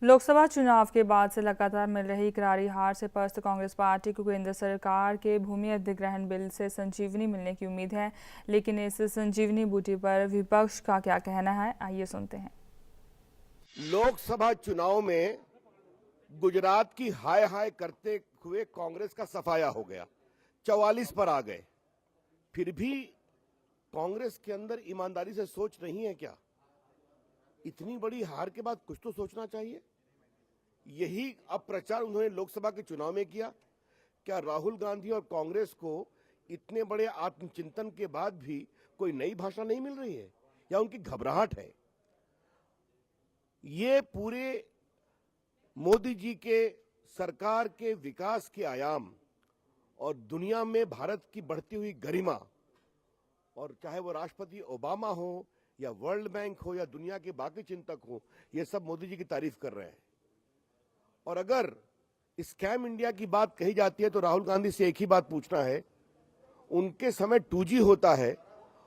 लोकसभा चुनाव के बाद से लगातार मिल रही करारी हार से पस्त कांग्रेस पार्टी को केंद्र सरकार के भूमि अधिग्रहण बिल से संजीवनी मिलने की उम्मीद है, लेकिन इस संजीवनी बूटी पर विपक्ष का क्या कहना है, आइए सुनते हैं। लोकसभा चुनाव में गुजरात की हाय हाय करते हुए कांग्रेस का सफाया हो गया, 44 पर आ गए। फिर भी कांग्रेस के अंदर ईमानदारी से सोच नहीं है क्या? इतनी बड़ी हार के बाद कुछ तो सोचना चाहिए। यही अब प्रचार उन्होंने लोकसभा के चुनाव में किया। क्या राहुल गांधी और कांग्रेस को इतने बड़े आत्मचिंतन के बाद भी कोई नई भाषा नहीं मिल रही है या उनकी घबराहट है? ये पूरे मोदी जी के सरकार के विकास के आयाम और दुनिया में भारत की बढ़ती हुई गरिमा, और चाहे वो राष्ट्रपति ओबामा हो या वर्ल्ड बैंक हो या दुनिया के बाकी चिंतक हो, ये सब मोदी जी की तारीफ कर रहे हैं। और अगर स्कैम इंडिया की बात कही जाती है तो राहुल गांधी से एक ही बात पूछना है, उनके समय 2G होता है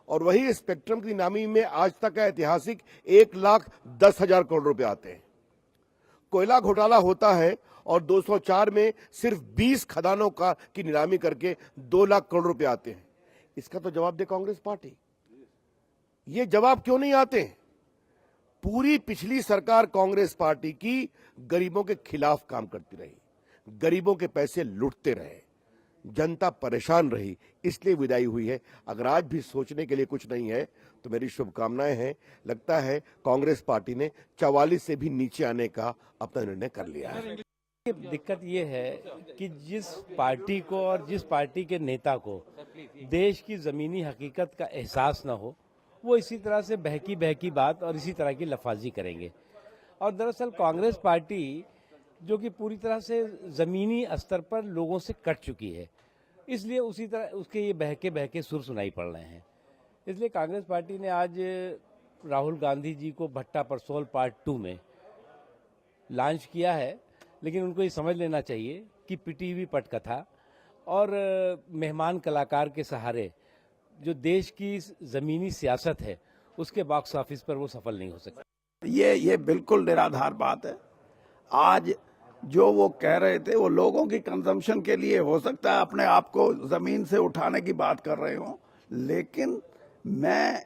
और वही स्पेक्ट्रम की नीलामी में आज तक का ऐतिहासिक 1,10,000 करोड़ रुपए आते हैं। कोयला घोटाला होता है और 204 में सिर्फ 20 खदानों की नीलामी करके 2 लाख करोड़ रुपए आते हैं। इसका तो जवाब दे कांग्रेस पार्टी। ये जवाब क्यों नहीं आते? पूरी पिछली सरकार कांग्रेस पार्टी की गरीबों के खिलाफ काम करती रही, गरीबों के पैसे लूटते रहे, जनता परेशान रही, इसलिए विदाई हुई है। अगर आज भी सोचने के लिए कुछ नहीं है तो मेरी शुभकामनाएं हैं। लगता है कांग्रेस पार्टी ने 44 से भी नीचे आने का अपना निर्णय कर लिया है। दिक्कत ये है कि जिस पार्टी को और जिस पार्टी के नेता को देश की जमीनी हकीकत का एहसास न हो, वो इसी तरह से बहकी बहकी बात और इसी तरह की लफाजी करेंगे। और दरअसल कांग्रेस पार्टी जो कि पूरी तरह से जमीनी स्तर पर लोगों से कट चुकी है, इसलिए उसी तरह उसके ये बहके बहके सुर सुनाई पड़ रहे हैं। इसलिए कांग्रेस पार्टी ने आज राहुल गांधी जी को भट्टा परसोल पार्ट 2 में लॉन्च किया है, लेकिन उनको ये समझ लेना चाहिए कि पिटी हुई पटकथा और मेहमान कलाकार के सहारे जो देश की जमीनी सियासत है उसके बॉक्स ऑफिस पर वो सफल नहीं हो सकता। ये बिल्कुल निराधार बात है। आज जो वो कह रहे थे वो लोगों की कंजम्पशन के लिए हो सकता है, अपने आप को जमीन से उठाने की बात कर रहे हो, लेकिन मैं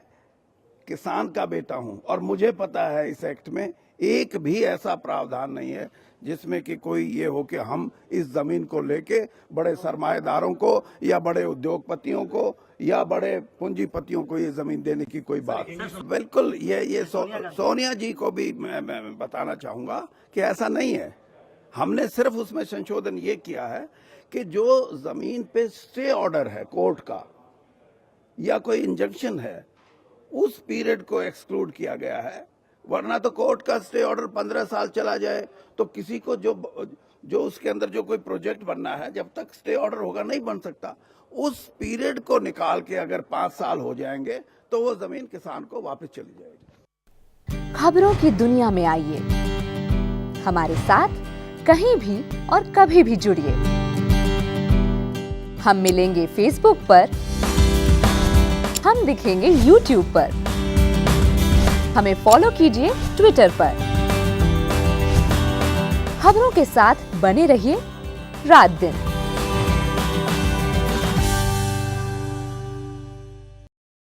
किसान का बेटा हूं और मुझे पता है इस एक्ट में एक भी ऐसा प्रावधान नहीं है जिसमें कि कोई ये हो कि हम इस जमीन को लेके बड़े सरमाएदारों को या बड़े उद्योगपतियों को या बड़े पूंजीपतियों को ये जमीन देने की कोई बात। बिल्कुल ये सोनिया जी को भी मैं बताना चाहूंगा कि ऐसा नहीं है। हमने सिर्फ उसमें संशोधन ये किया है कि जो जमीन पे स्टे ऑर्डर है कोर्ट का या कोई इंजंक्शन है, उस पीरियड को एक्सक्लूड किया गया है। वरना तो कोर्ट का स्टे ऑर्डर 15 साल चला जाए तो किसी को जो उसके अंदर जो कोई प्रोजेक्ट बनना है, जब तक स्टे ऑर्डर होगा नहीं बन सकता। उस पीरियड को निकाल के अगर 5 साल हो जाएंगे तो वो जमीन किसान को वापस चली जाएगी। खबरों की दुनिया में आइए, हमारे साथ कहीं भी और कभी भी जुड़िए। हम मिलेंगे फेसबुक पर, हम दिखेंगे यूट्यूब पर, हमें फॉलो कीजिए ट्विटर पर। खबरों के साथ बने रहिए रात दिन।